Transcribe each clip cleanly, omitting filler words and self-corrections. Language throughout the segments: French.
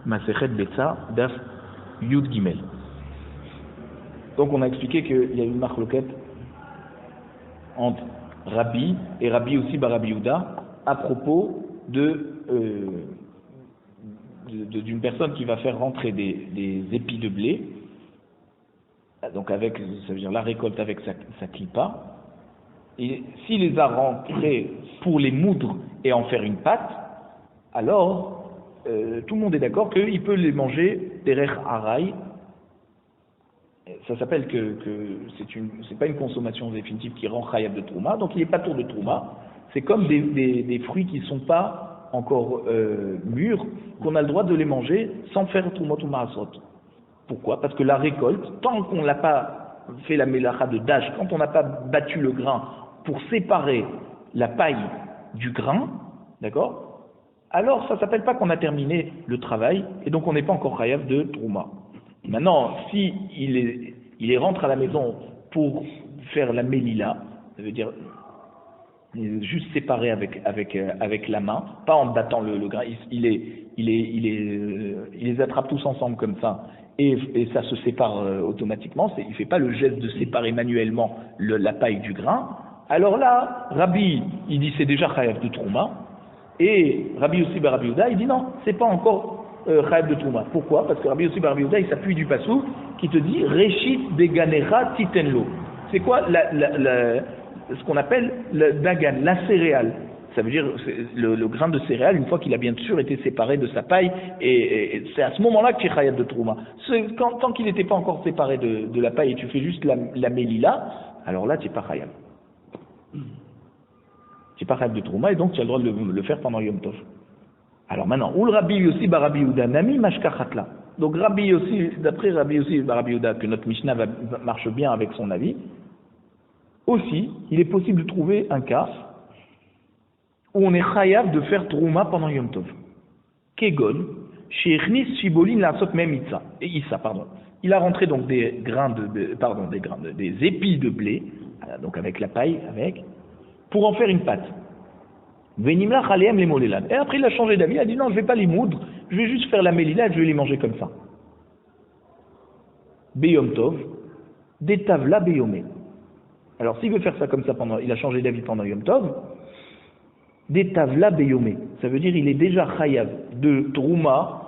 Masechet Betsa, Daf Yud Gimel. Donc on a expliqué qu'il y a une marloquette entre Rabbi et Rabbi aussi Rabbi Yehuda à propos d'une personne qui va faire rentrer des épis de blé, donc avec, ça veut dire la récolte avec sa clipa, et s'il les a rentrés pour les moudre et en faire une pâte, alors tout le monde est d'accord qu'il peut les manger derech araï. Ça s'appelle que c'est pas une consommation définitive qui rend chayav de trouma, donc il n'est pas tour de trouma. C'est comme des fruits qui ne sont pas encore mûrs, qu'on a le droit de les manger sans faire troumot ou marasot. Pourquoi? Parce que la récolte, tant qu'on n'a pas fait la mélacha de dash, quand on n'a pas battu le grain pour séparer la paille du grain, d'accord? Alors ça ne s'appelle pas qu'on a terminé le travail, et donc on n'est pas encore chayav de trouma. Maintenant, si il les rentre à la maison pour faire la mélila, ça veut dire juste séparer avec la main, pas en battant le grain, il les attrape tous ensemble comme ça, et ça se sépare automatiquement, il ne fait pas le geste de séparer manuellement la paille du grain. Alors là, Rabbi, il dit c'est déjà chayav de trouma, et Rabbi aussi Rabbi Yehuda, il dit non, c'est pas encore chayav de trouma. Pourquoi? Parce que Rabbi aussi Rabbi Yehuda, il s'appuie du passou qui te dit Reshit deganera titenlo. C'est quoi ce qu'on appelle le dagan, la céréale? Ça veut dire le grain de céréale, une fois qu'il a bien sûr été séparé de sa paille, et c'est à ce moment-là que tu es chayav de trouma. Tant qu'il n'était pas encore séparé de la paille et tu fais juste la mélila, alors là tu n'es pas chayav. Tu n'es pas chayav de trouma, et donc tu as le droit de le faire pendant Yom Tov. Alors maintenant, ou le Rabbi Yossi Rabbi Yehuda Nami Mashkachatla. Donc Rabbi Yossi, d'après Rabbi Yossi Rabbi Yehuda, que notre Mishnah marche bien avec son avis, aussi, il est possible de trouver un cas où on est chayav de faire trouma pendant Yom Tov. Kegon, sheichnis shibolin la'asot mem Issa, pardon. Il a rentré donc des épis de blé, donc avec la paille, pour en faire une pâte. Venimla chalem les molelan. Et après il a changé d'avis, il a dit non, je ne vais pas les moudre, je vais juste faire la mélila, je vais les manger comme ça. Beyom Tov, detavla beyomé. Alors s'il veut faire ça comme ça il a changé d'avis pendant Yom Tov, detavla beyomé. Ça veut dire il est déjà chayav de trouma,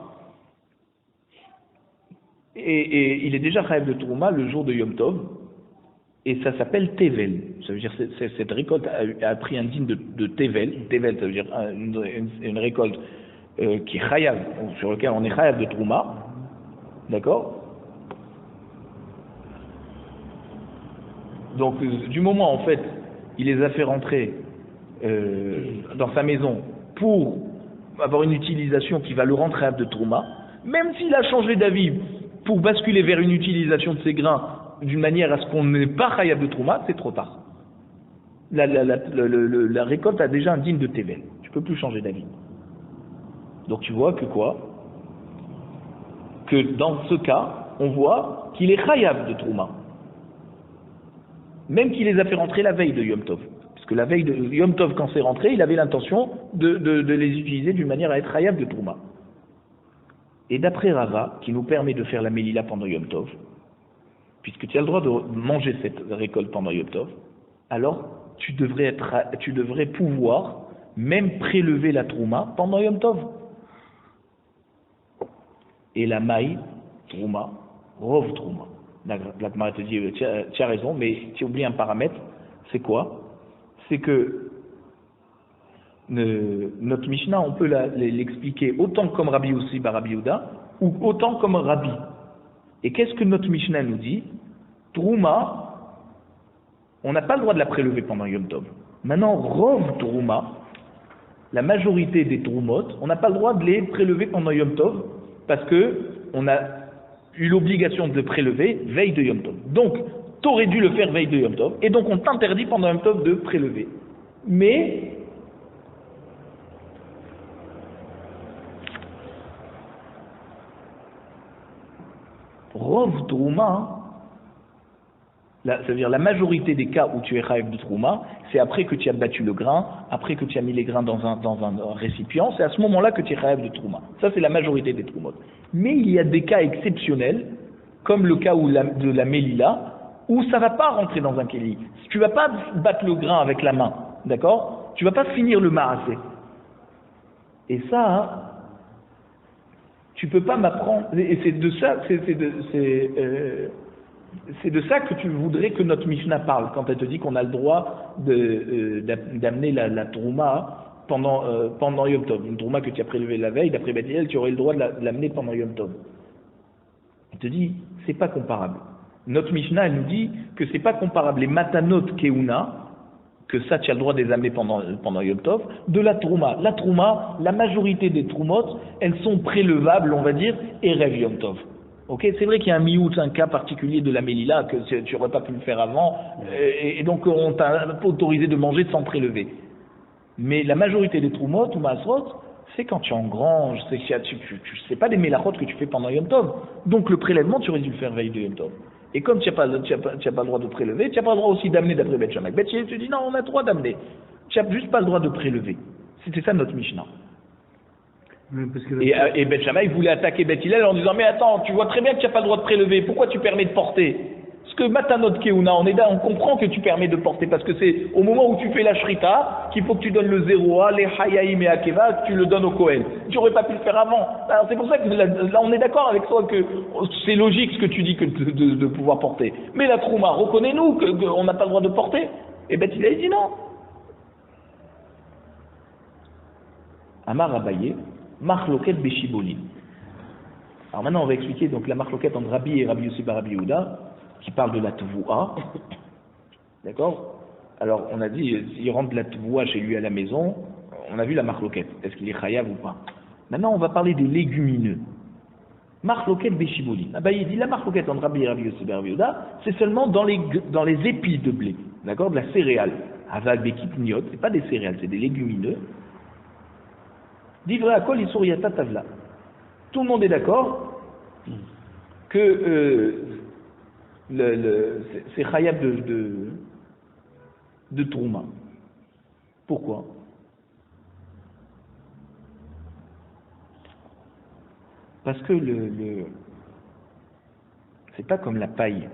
et il est déjà chayav de trouma le jour de Yom Tov, et ça s'appelle tevel. Ça veut dire cette récolte a pris un digne de tevel. Tevel, ça veut dire une récolte qui est chayav, sur laquelle on est chayav de trouma, d'accord? Donc du moment en fait il les a fait rentrer dans sa maison pour avoir une utilisation qui va le rendre chayav de trouma, même s'il a changé d'avis pour basculer vers une utilisation de ces grains d'une manière à ce qu'on n'ait pas chayav de trouma, c'est trop tard. La récolte a déjà un digne de tevel. Tu peux plus changer d'avis. Donc tu vois que quoi? Que dans ce cas, on voit qu'il est chayav de trouma. Même qu'il les a fait rentrer la veille de Yom Tov. Parce que la veille de Yom Tov, quand c'est rentré, il avait l'intention de les utiliser d'une manière à être chayav de trouma. Et d'après Rava, qui nous permet de faire la mélila pendant Yom Tov, puisque tu as le droit de manger cette récolte pendant Yom Tov, alors tu devrais pouvoir même prélever la trouma pendant Yom Tov. Et la maï, trouma, rov trouma. La Gemara te dit, tu as raison, mais tu oublies un paramètre, c'est quoi? C'est que notre Mishnah, on peut l'expliquer autant comme Rabbi Yossi Rabbi Yehuda, ou autant comme Rabbi. Et qu'est-ce que notre Mishnah nous dit? Trouma, on n'a pas le droit de la prélever pendant Yom Tov. Maintenant, Rov Trouma, la majorité des Troumot, on n'a pas le droit de les prélever pendant Yom Tov, parce que on a eu l'obligation de le prélever veille de Yom Tov. Donc, tu aurais dû le faire veille de Yom Tov, et donc on t'interdit pendant Yom Tov de prélever. Mais Rov Trouma, c'est-à-dire la majorité des cas où tu es chayav de trouma, c'est après que tu as battu le grain, après que tu as mis les grains dans un récipient, c'est à ce moment-là que tu es chayav de trouma. Ça, c'est la majorité des troumot. Mais il y a des cas exceptionnels, comme le cas de la mélila, où ça ne va pas rentrer dans un kéli. Tu ne vas pas battre le grain avec la main, d'accord? Tu ne vas pas finir le marassé. Et ça, tu ne peux pas m'apprendre, et c'est de ça que tu voudrais que notre Mishnah parle, quand elle te dit qu'on a le droit d'amener la trouma pendant Yom Tov. Une trouma que tu as prélevée la veille, d'après Beth Hillel, tu aurais le droit de l'amener pendant Yom Tov. Elle te dit, c'est pas comparable. Notre Mishnah, elle nous dit que c'est pas comparable les matanot keuna, que ça tu as le droit de les amener pendant Yom Tov, de la trouma. La trouma, la majorité des troumot, elles sont prélevables, on va dire, Erev Yom Tov. Ok, c'est vrai qu'il y a un cas particulier de la mélila que tu n'aurais pas pu le faire avant, et donc on t'a pas autorisé de manger sans prélever. Mais la majorité des troumot ou masrot, c'est quand tu engranges, tu sais pas des mélachot que tu fais pendant Yom Tov. Donc le prélèvement, tu aurais dû le faire veille de Yom Tov. Et comme tu n'as pas le droit de prélever, tu n'as pas le droit aussi d'amener d'après Beth Shammai. Beth Shammai, tu dis non, on a le droit d'amener. Tu n'as juste pas le droit de prélever. C'était ça notre Mishnah. Et Beth Shammai voulait attaquer Beth Hillel en disant mais attends, tu vois très bien que tu n'as pas le droit de prélever, pourquoi tu permets de porter? Parce que Matanot Keuna, on comprend que tu permets de porter, parce que c'est au moment où tu fais la shrita qu'il faut que tu donnes le 0A, les Hayaim et Akeva, que tu le donnes au Kohen. Tu n'aurais pas pu le faire avant. Alors c'est pour ça que là on est d'accord avec toi que c'est logique ce que tu dis que de pouvoir porter. Mais la Trouma, reconnais-nous qu'on n'a pas le droit de porter. Et Beth Hillel dit non. Amar Abaye, Marloket Beshibolin. Alors maintenant on va expliquer donc la marloquette entre Rabbi et Rabbi Yossi bar Rabbi Yehuda, qui parle de la tvoua. D'accord? Alors on a dit, s'il rentre de la tvoua chez lui à la maison, on a vu la marloquette. Est-ce qu'il est chayav ou pas? Maintenant on va parler des légumineux. Marloquette Beshibolin. Abaye dit la marloquette entre Rabbi et Rabbi Yossi bar Rabbi Yehuda, c'est seulement dans les épis de blé. D'accord? De la céréale. Aval Bekitniot, c'est pas des céréales, c'est des légumineux. Divrei Akol Isur Yata Tavla. Tout le monde est d'accord que c'est khayab de Trouma. Pourquoi? Parce que c'est pas comme la paille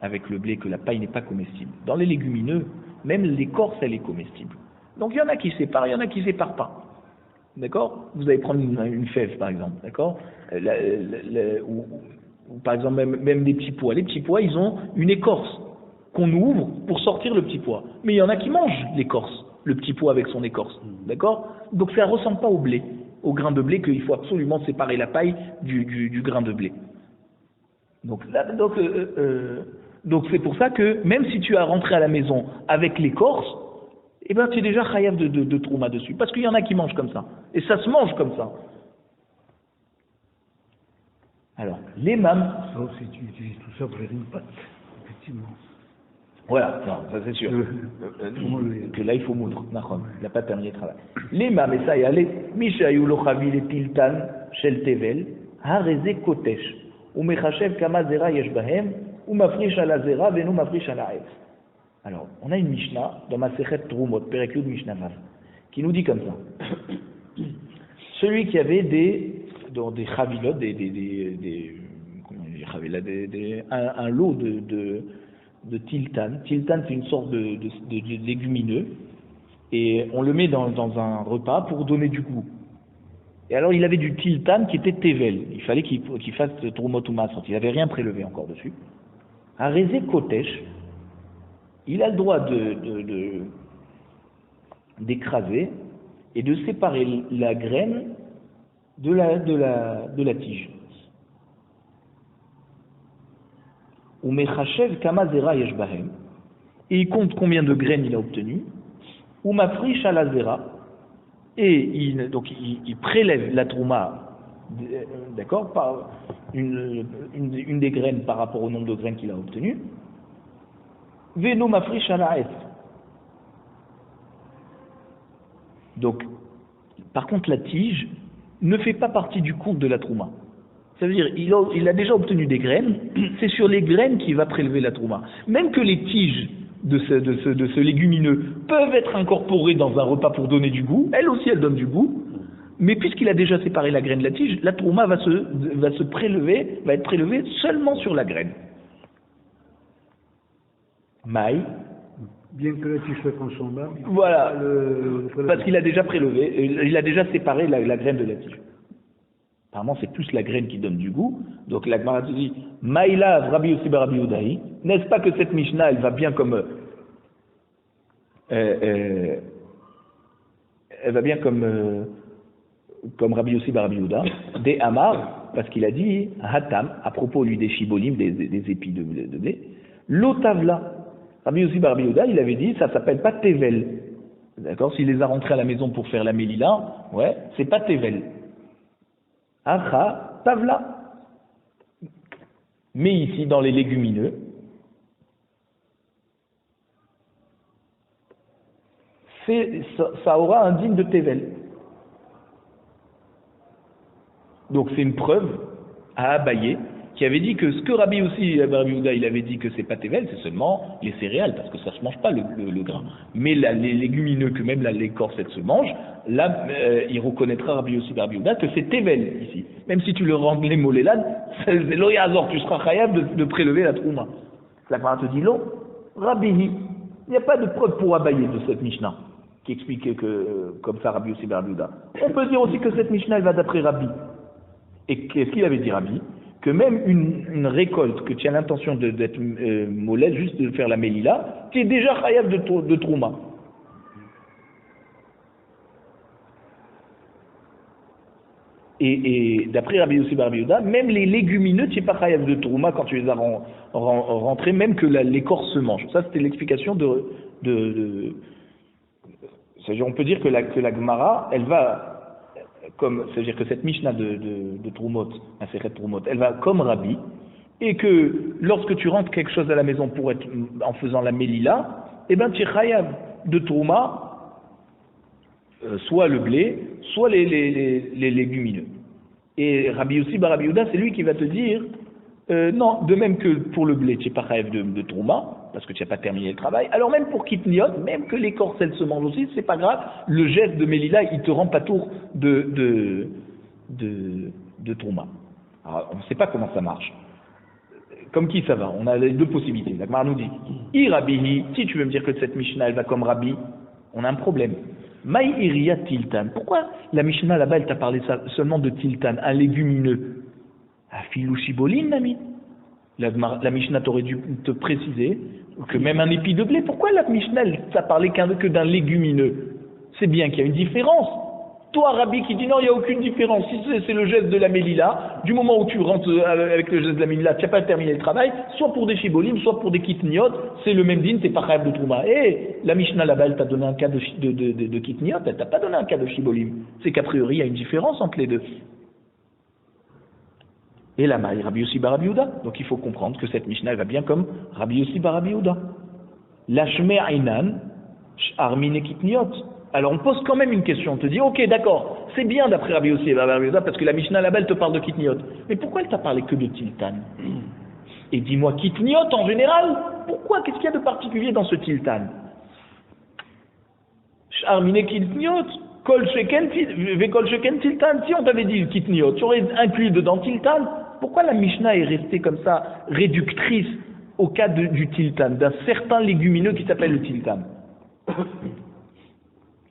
avec le blé, que la paille n'est pas comestible. Dans les légumineux, même l'écorce, elle est comestible. Donc il y en a qui séparent, il y en a qui séparent pas. D'accord? Vous allez prendre une fève, par exemple, d'accord? Ou par exemple, même des petits pois. Les petits pois, ils ont une écorce qu'on ouvre pour sortir le petit pois. Mais il y en a qui mangent l'écorce, le petit pois avec son écorce. D'accord? Donc ça ne ressemble pas au blé, au grain de blé, qu'il faut absolument séparer la paille du grain de blé. Donc c'est pour ça que même si tu as rentré à la maison avec l'écorce, eh bien tu es déjà chayav de trouma dessus, parce qu'il y en a qui mangent comme ça, et ça se mange comme ça. Alors, les mâmes... Sauf si tu utilises tout ça pour faire une pâte, effectivement. Voilà, non, ça c'est sûr. Que là il faut moudre, la pâte terminé le travail. Les mâmes, et ça y allait, Mishayu lochavi le tiltan, shel tevel, hareze kotesh, ou mechachev kama zera yesh bahem, ou mafrish ala zera, venu mafrish ala aef. Alors, on a une Mishnah dans ma Sechet Trumot, Perek Yud Mishnah Vav, qui nous dit comme ça. Celui qui avait des chavilot, un lot de tiltan. Tiltan, c'est une sorte de légumineux, et on le met dans un repas pour donner du goût. Et alors, il avait du tiltan qui était tevel. Il fallait qu'il fasse Trumot ou Masrot. Il n'avait rien prélevé encore dessus. Hareze kotesh. Il a le droit d'écraser et de séparer la graine de la tige. Ou mechachev kama zera yesh bahem, et il compte combien de graines il a obtenu. Ou mafrish ala zera, et il prélève la trouma, d'accord, par une des graines par rapport au nombre de graines qu'il a obtenu. Veno mafrish ala ef. Donc, par contre, la tige ne fait pas partie du compte de la trouma. Ça veut dire il a déjà obtenu des graines, c'est sur les graines qu'il va prélever la trouma. Même que les tiges de ce légumineux peuvent être incorporées dans un repas pour donner du goût, elles aussi elles donnent du goût, mais puisqu'il a déjà séparé la graine de la tige, la trouma va être prélevée seulement sur la graine. Maï. Bien que la tige soit consommable. Voilà, parce qu'il a déjà prélevé, il a déjà séparé la graine de la tige. Apparemment, c'est plus la graine qui donne du goût. Donc la Gemara dit, Maïla Rabbi Yossi bar Rabbi Yehuda, n'est-ce pas que cette Mishnah, elle va bien comme Rabbi Yossi bar Rabbi Yehuda, des Amar, parce qu'il a dit Hatam à propos lui des shibolim, des épis de blé, l'otavla. Rabbi Yossi bar Rabbi Yehuda, il avait dit, ça s'appelle pas tevel. D'accord, s'il les a rentrés à la maison pour faire la mélila, ouais, c'est pas tevel. Acha, tavla. Mais ici, dans les légumineux, ça aura un digne de tevel. Donc c'est une preuve à Abaye qui avait dit que ce que Rabbi Yehuda il avait dit que c'est pas tevel, c'est seulement les céréales, parce que ça se mange pas le grain. Mais les légumineux, que même l'écorce elle se mange, là il reconnaîtra Rabbi Yehuda que c'est tevel ici. Même si tu le rends les molélades, c'est l'oyazor, tu seras chayav de prélever la trouma. La Gemara te dit non, Rabbihi, il n'y a pas de preuve pour Abaye de cette Mishnah qui explique que comme ça Rabbi Yehuda. On peut dire aussi que cette Mishnah elle va d'après Rabbi. Et qu'est-ce qu'il avait dit Rabbi? Que même une récolte que tu as l'intention d'être mollet, juste de faire la mélila, tu es déjà chayav de trouma. Et d'après Rabbi Yossi bar Rabbi Yehuda, même les légumineux, tu n'es pas chayav de trouma quand tu les as rentrés, même que l'écorce se mange. Ça, c'était l'explication c'est-à-dire, on peut dire que la Gemara, elle va c'est-à-dire que cette Mishnah de Troumot, un secret de Troumot, elle va comme Rabbi, et que lorsque tu rentres quelque chose à la maison en faisant la Mélila, eh ben tu es chayav de Trouma, soit le blé, soit les légumineux. Et Rabbi Yossi bar Rabbi Yehuda, c'est lui qui va te dire, non, de même que pour le blé, tu n'es pas chayav de Trouma, parce que tu n'as pas terminé le travail. Alors même pour Kitniot, même que l'écorce elle se mange aussi, c'est pas grave. Le geste de Mélila, il te rend pas tour de Trouma. Alors on ne sait pas comment ça marche. Comme qui ça va? On a les deux possibilités. La Gemara nous dit, Rabbihi, si tu veux me dire que cette Mishnah elle va comme Rabbi, on a un problème. Maï iriya tiltan. Pourquoi la Mishnah là-bas elle t'a parlé seulement de tiltan, un légumineux? Afilou shibolin, l'ami. La Mishnah t'aurait dû te préciser que même un épi de blé, pourquoi la Mishnah t'a parlé que d'un légumineux? C'est bien qu'il y a une différence. Toi, Rabbi, qui dit non, il n'y a aucune différence. Si c'est le geste de la Mélila, du moment où tu rentres avec le geste de la Mélila, tu n'as pas terminé le travail, soit pour des shibolim, soit pour des kitniot, c'est le même din, t'es pas chayav de trouma. Et la Mishnah là-bas, elle t'a donné un cas de kitniot, elle t'a pas donné un cas de shibolim. C'est qu'a priori, il y a une différence entre les deux. Et la maille, Rabbi Yossi bar Rabbi Yehuda. Donc il faut comprendre que cette Mishnah elle va bien comme Rabbi Yossi bar Rabbi Yehuda. Lashme ainan, armine kitniot. Alors on pose quand même une question, on te dit ok d'accord, c'est bien d'après Rabbi Yossi bar Rabbi Yehuda parce que la Mishnah là-bas elle te parle de kitniot. Mais pourquoi elle t'a parlé que de tiltan? Et dis-moi kitniot en général, pourquoi? Qu'est-ce qu'il y a de particulier dans ce tiltan? Armine kitniot. Kol sheken tiltan. Si on t'avait dit kitniot, tu aurais inclus dedans tiltan. Pourquoi la Mishnah est restée comme ça, réductrice au cas du tiltan, d'un certain légumineux qui s'appelle le tiltan?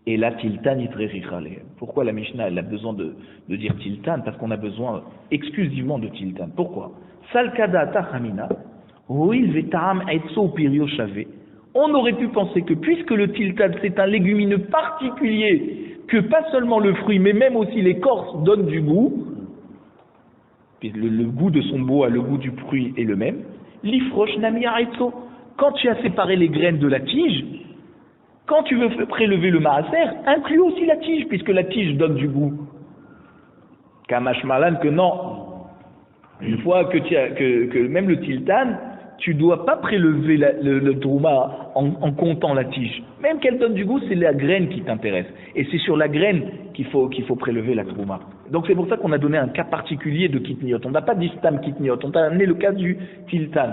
Et là, tiltan, pourquoi la Mishnah elle a besoin de dire tiltan? Parce qu'on a besoin exclusivement de tiltan. Pourquoi? Salkada tachamina, oil vetam etso pirio shave. On aurait pu penser que puisque le tiltan c'est un légumineux particulier, que pas seulement le fruit, mais même aussi l'écorce donne du goût, le goût de son bois, le goût du fruit est le même. L'ifrosh nami aretso. Quand tu as séparé les graines de la tige, quand tu veux prélever le maaser, inclus aussi la tige, puisque la tige donne du goût. Kamash malan que non. Une fois que même le tiltan, tu ne dois pas prélever le trouma en comptant la tige. Même qu'elle donne du goût, c'est la graine qui t'intéresse. Et c'est sur la graine qu'il faut prélever la trouma. Donc c'est pour ça qu'on a donné un cas particulier de kitniot. On n'a pas dit stam kitniot, on a amené le cas du tiltan.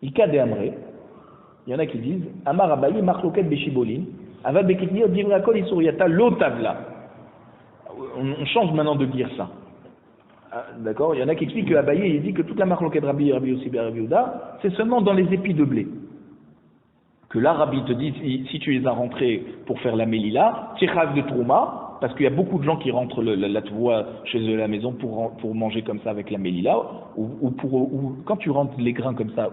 Ika de Amré, il y en a qui disent Amar Abaye marloket beshibolin, avad bekitniot divrakol isuriata lotavla. On change maintenant de dire ça. D'accord. Il y en a qui expliquent que Abaye il dit que toute la marloket Rabbi aussi Rabbi Yehuda, c'est seulement dans les épis de blé. Que là, Rabbi te dit, si tu les as rentrés pour faire la Mélila, tirage de Trouma, parce qu'il y a beaucoup de gens qui rentrent la voie chez eux à la maison pour manger comme ça avec la Mélila, ou quand tu rentres les grains comme ça,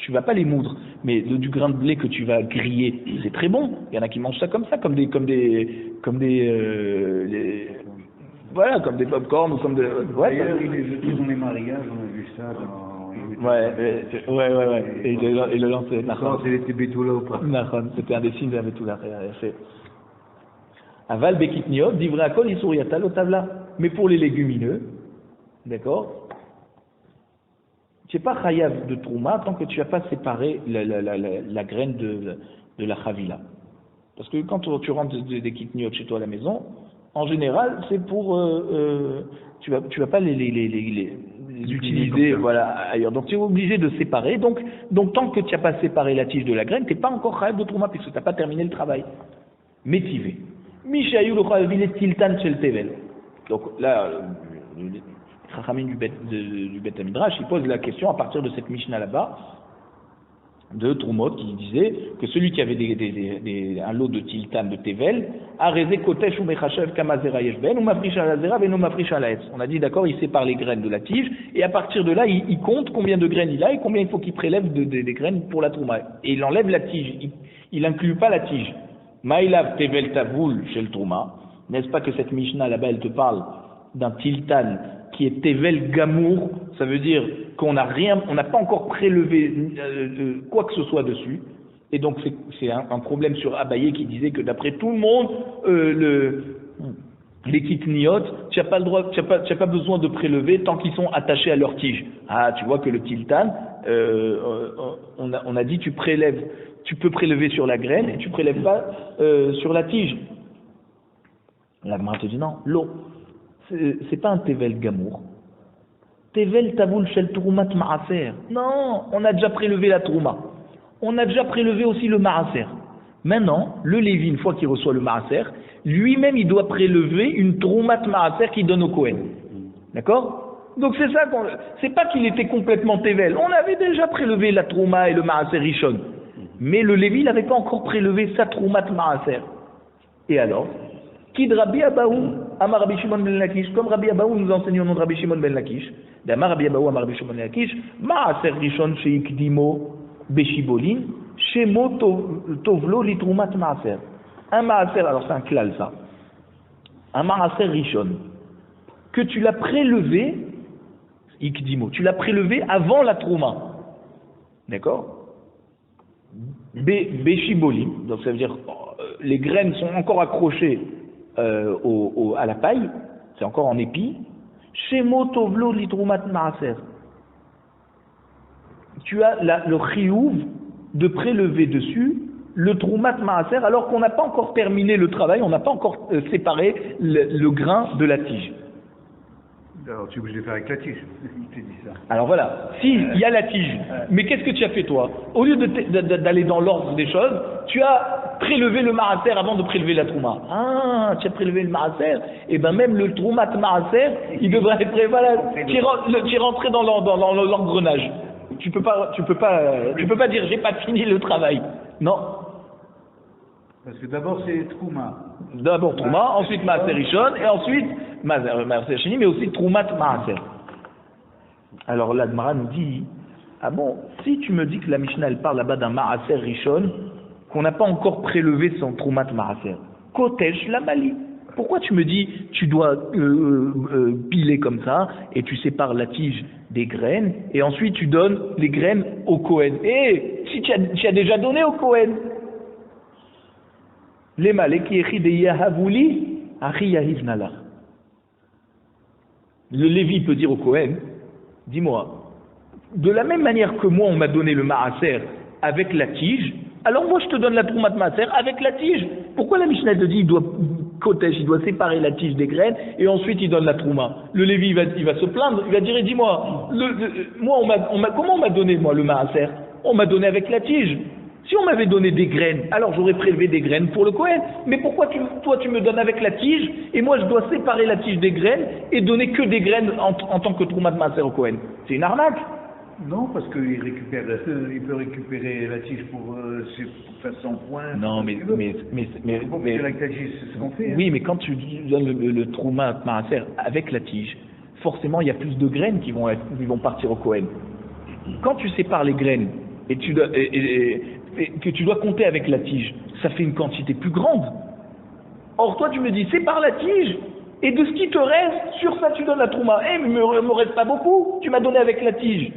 tu vas pas les moudre, mais du grain de blé que tu vas griller, c'est très bon. Il y en a qui mangent ça comme ça, comme des voilà, comme des pop-corn ou comme des. Ouais. D'ailleurs, dans les mariages, on a vu ça dans. Ouais. Et le lancer. Quand il était Betula ou pas. C'était un des signes de la Betula. Aval bekitniot, divrei akol isuriata lotavla. Mais pour les légumineux, d'accord, tu n'es pas chayav de trouma tant que tu n'as pas séparé la graine de la chavila. Parce que quand tu rentres des kitniot chez toi à la maison, en général, c'est pour tu vas pas les utiliser voilà ailleurs. Donc tu es obligé de séparer. Donc tant que tu n'as pas séparé la tige de la graine, tu n'es pas encore chayav de trouma puisque tu n'as pas terminé le travail. Métivé. Mishayu le chayav tiltan shel tevel. Donc là, le Chachamim du Bet Midrash, il pose la question à partir de cette Mishnah là-bas de Trumot qui disait que celui qui avait un lot de tiltan de tevel a rézé kotesh ou mechachev kamazera yeshben ou mafrish ala zera ben ou mafrish ala etz. On a dit d'accord, il sépare les graines de la tige et à partir de là il compte combien de graines il a et combien il faut qu'il prélève des graines pour la trouma. Et il enlève la tige, il inclut pas la tige. Maïlav tevel tavoul chez le trouma. N'est-ce pas que cette Mishnah là-bas elle te parle d'un tiltan qui est tevel gamour, ça veut dire qu'on n'a pas encore prélevé quoi que ce soit dessus, et donc c'est un problème sur Abaye qui disait que d'après tout le monde, les kitniot, tu n'as pas le droit, tu n'as pas besoin de prélever tant qu'ils sont attachés à leur tige. Ah, tu vois que le tiltan, on a dit tu peux prélever sur la graine et tu prélèves pas sur la tige. La Gemara te dit non, l'eau. C'est pas un tevel gamour. Tevel taboul shel troumat ma'aser. Non, on a déjà prélevé la trouma. On a déjà prélevé aussi le ma'aser. Maintenant, le Lévi, une fois qu'il reçoit le ma'aser, lui-même il doit prélever une troumat ma'aser qu'il donne au Kohen. D'accord? Donc c'est ça c'est pas qu'il était complètement tevel. On avait déjà prélevé la trouma et le ma'aser rishon. Mais le Lévi n'avait pas encore prélevé sa troumat ma'aser. Et alors? Kid Rabbi Abaou, Amar Rabbi Shimon ben Lakish, comme Rabbi Abaou nous enseigne au nom de Rabbi Shimon ben Lakish, d'Amar Rabbi Abaou, Amar Rabbi Shimon ben Lakish, Ma'aser Rishon sheikdimo beshibolin, shemo tovlo litrumat ma'aser. Un ma'aser, alors c'est un klal ça, un ma'aser Rishon, que tu l'as prélevé, ikdimo, tu l'as prélevé avant la trouma, d'accord? Beshibolin, donc ça veut dire les graines sont encore accrochées à la paille, c'est encore en épi. Shemo tovlo litrumat ma'aser. Tu as le chiyuv de prélever dessus le trumat ma'aser alors qu'on n'a pas encore terminé le travail, on n'a pas encore séparé le grain de la tige. Alors tu es obligé de faire avec la tige, il te dit ça. Alors voilà, il y a la tige, mais qu'est-ce que tu as fait toi? Au lieu d'aller dans l'ordre des choses, tu as prélevé le ma'aser avant de prélever la trouma. Ah, tu as prélevé le ma'aser, et ben même le troumat ma'aser, il devrait être voilà, tu es rentré dans l'engrenage. Tu peux pas dire j'ai pas fini le travail. Non. Parce que d'abord c'est trouma. D'abord trouma, ensuite ma'aser rishon, et ensuite ma'aser sheni, mais aussi troumat ma'aser. Alors la Gemara nous dit, ah bon, si tu me dis que la Mishnah elle parle là-bas d'un ma'aser rishon, qu'on n'a pas encore prélevé son troumat ma'aser, kotesh la mali. Pourquoi tu me dis tu dois piler comme ça et tu sépares la tige des graines et ensuite tu donnes les graines au Kohen? Si tu as déjà donné au Kohen. Les maleki echi de yahavuli achi yahiv nalach. Le Lévi peut dire au Kohen, dis-moi, de la même manière que moi on m'a donné le ma'aser avec la tige, alors moi je te donne la troumat ma'aser avec la tige. Pourquoi la Mishnah te dit il doit Kotesh, il doit séparer la tige des graines, et ensuite il donne la trouma. Le Lévi, il va se plaindre, il va dire, dis-moi, moi, comment on m'a donné, moi, le maaser? On m'a donné avec la tige. Si on m'avait donné des graines, alors j'aurais prélevé des graines pour le Kohen. Mais pourquoi toi tu me donnes avec la tige, et moi je dois séparer la tige des graines, et donner que des graines en tant que trouma de maaser au Kohen? C'est une arnaque. Non, parce qu'il il peut récupérer la tige pour faire son point. Non, mais avec la tige, c'est ce qu'on fait. Oui, mais quand tu donnes le trouma de maaser avec la tige, forcément il y a plus de graines qui vont partir au Kohen. Quand tu sépares les graines, et que tu dois compter avec la tige, ça fait une quantité plus grande. Or, toi, tu me dis, sépare la tige, et de ce qui te reste, sur ça, tu donnes la trouma. Eh, mais il me reste pas beaucoup, tu m'as donné avec la tige.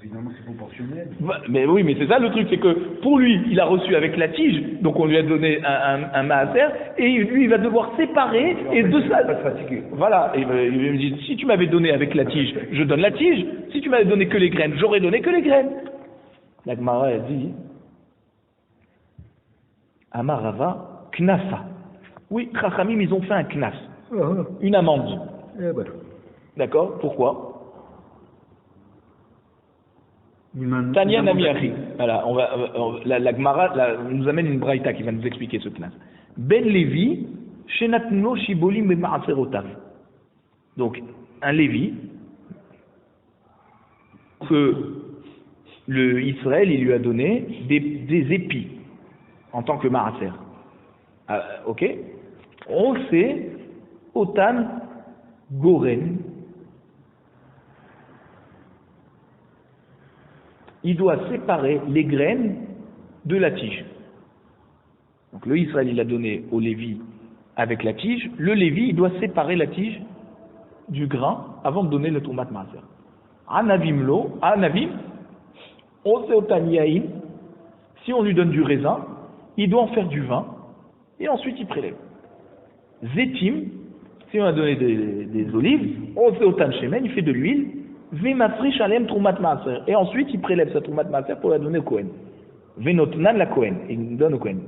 Évidemment, c'est proportionnel. Mais oui, mais c'est ça le truc, c'est que pour lui, il a reçu avec la tige, donc on lui a donné un maaser, et lui, il va devoir séparer, et de ça... Pas fatigué. Voilà, et il me dit, si tu m'avais donné avec la tige, je donne la tige, si tu m'avais donné que les graines, j'aurais donné que les graines. La Gemara a dit Amarava Knasa. Oui, Chachamim, ils ont fait un Knas, une amende. D'accord? Pourquoi? Tanya Namiachi. Voilà, la Gemara nous amène une braïta qui va nous expliquer ce Knas. Ben Lévi, Shenatno Shibolim et Ma'aserotav. Donc, un Lévi que le Israël, il lui a donné des épis en tant que maaser. Ok? On sait Otan Goren. Il doit séparer les graines de la tige. Donc le Israël, il a donné au Lévi avec la tige. Le Lévi, il doit séparer la tige du grain avant de donner le Troumat Maaser. Anavim, on sait au Taniaïm, si on lui donne du raisin, il doit en faire du vin, et ensuite il prélève. Zetim, si on a donné des olives, on sait au Tanchemen, il fait de l'huile, Vemafri Shalem Troumat Maaser, et ensuite il prélève sa Troumat Maaser pour la donner au Kohen. Venotnan la Kohen, il donne au Kohen.